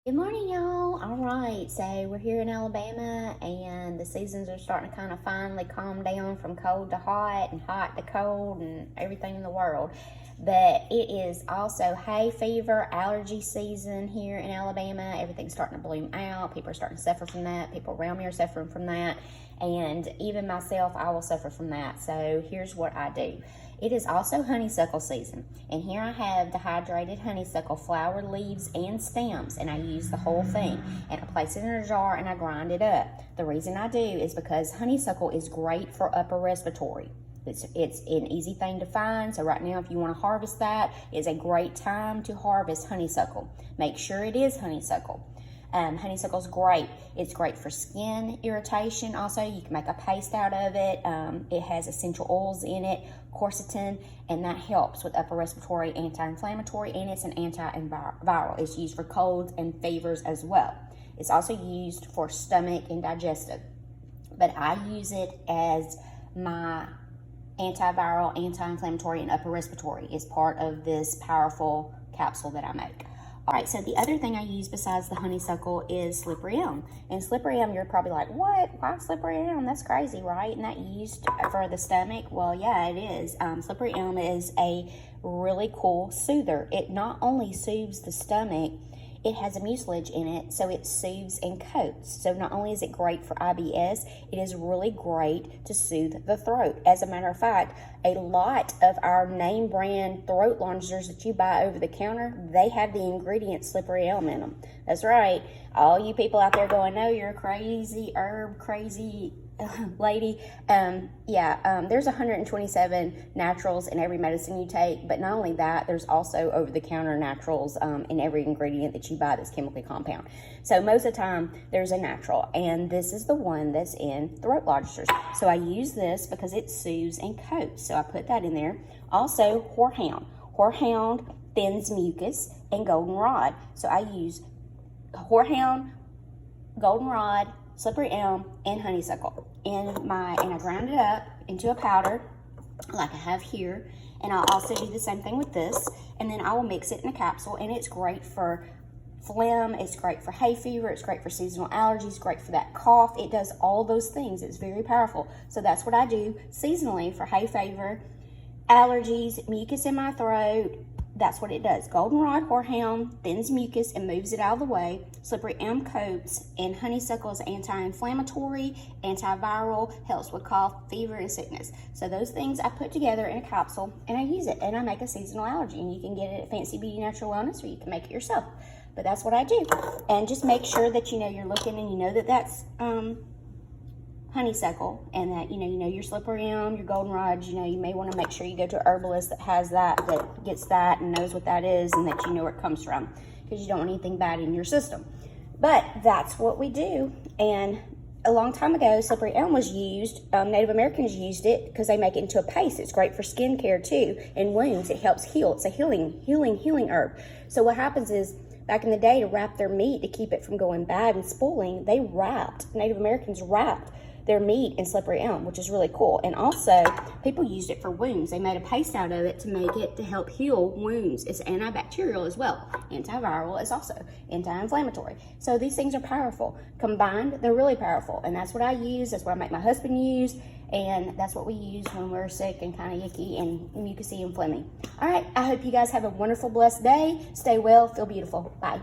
Good morning, y'all. All right, so we're here in Alabama, and the seasons are starting to kind of finally calm down from cold to hot and hot to cold and everything in the world. But it is also hay fever, allergy season here in Alabama. Everything's starting to bloom out. People are starting to suffer from that. People around me are suffering from that. And even myself, I will suffer from that. So here's what I do. It is also honeysuckle season, and here I have dehydrated honeysuckle flower, leaves, and stems, and I use the whole thing, and I place it in a jar and I grind it up. The reason I do is because honeysuckle is great for upper respiratory. It's an easy thing to find, so right now if you want to harvest that, it's a great time to harvest honeysuckle. Make sure it is honeysuckle. Honeysuckle's great. It's great for skin irritation. Also, you can make a paste out of it. It has essential oils in it, quercetin, and that helps with upper respiratory, anti-inflammatory, and it's an antiviral. It's used for colds and fevers as well. It's also used for stomach and digestive, but I use it as my antiviral, anti-inflammatory, and upper respiratory. Is part of this powerful capsule that I make. All right, so the other thing I use besides the honeysuckle is slippery elm. And slippery elm, you're probably like, what? Why slippery elm? That's crazy, right? And that used for the stomach? Well, yeah, it is. Slippery elm is a really cool soother. It not only soothes the stomach, it has a mucilage in it, so it soothes and coats. So not only is it great for IBS, it is really great to soothe the throat. As a matter of fact, a lot of our name brand throat lozenges that you buy over the counter, they have the ingredient slippery elm in them. That's right. All you people out there going, no, you're a crazy herb, crazy lady. There's 127 naturals in every medicine you take, but not only that, there's also over-the-counter naturals in every ingredient that you buy that's chemically compound. So most of the time, there's a natural, and this is the one that's in throat lozenges. So I use this because it soothes and coats, so I put that in there. Also, horehound. Horehound thins mucus, and goldenrod. So I use horehound, goldenrod, slippery elm, and honeysuckle and I grind it up into a powder like I have here, and I'll also do the same thing with this, and then I will mix it in a capsule, and it's great for phlegm, it's great for hay fever, it's great for seasonal allergies, great for that cough. It does all those things. It's very powerful. So that's what I do seasonally for hay fever, allergies, mucus in my throat. That's what it does. Goldenrod, horehound, thins mucus and moves it out of the way. Slippery elm coats, and honeysuckle is anti-inflammatory, antiviral, helps with cough, fever, and sickness. So those things I put together in a capsule, and I use it, and I make a seasonal allergy. And you can get it at Fancy Beauty Natural Wellness, or you can make it yourself. But that's what I do. And just make sure that you know you're looking, and you know that that's honeysuckle, and that you know your slippery elm, your goldenrod. You may want to make sure you go to a herbalist that has that gets that and knows what that is, and that you know where it comes from, because you don't want anything bad in your system. But that's what we do. And a long time ago, slippery elm was used. Native Americans used it because they make it into a paste. It's great for skin care too, and wounds. It helps heal. It's a healing herb. So what happens is, back in the day, to wrap their meat to keep it from going bad and spoiling, Native Americans wrapped their meat in slippery elm, which is really cool. And also, people used it for wounds. They made a paste out of it to help heal wounds. It's antibacterial as well. Antiviral is also anti-inflammatory. So these things are powerful. Combined, they're really powerful. And that's what I use. That's what I make my husband use. And that's what we use when we're sick and kind of yucky and mucusy and phlegmy. All right, I hope you guys have a wonderful, blessed day. Stay well, feel beautiful. Bye.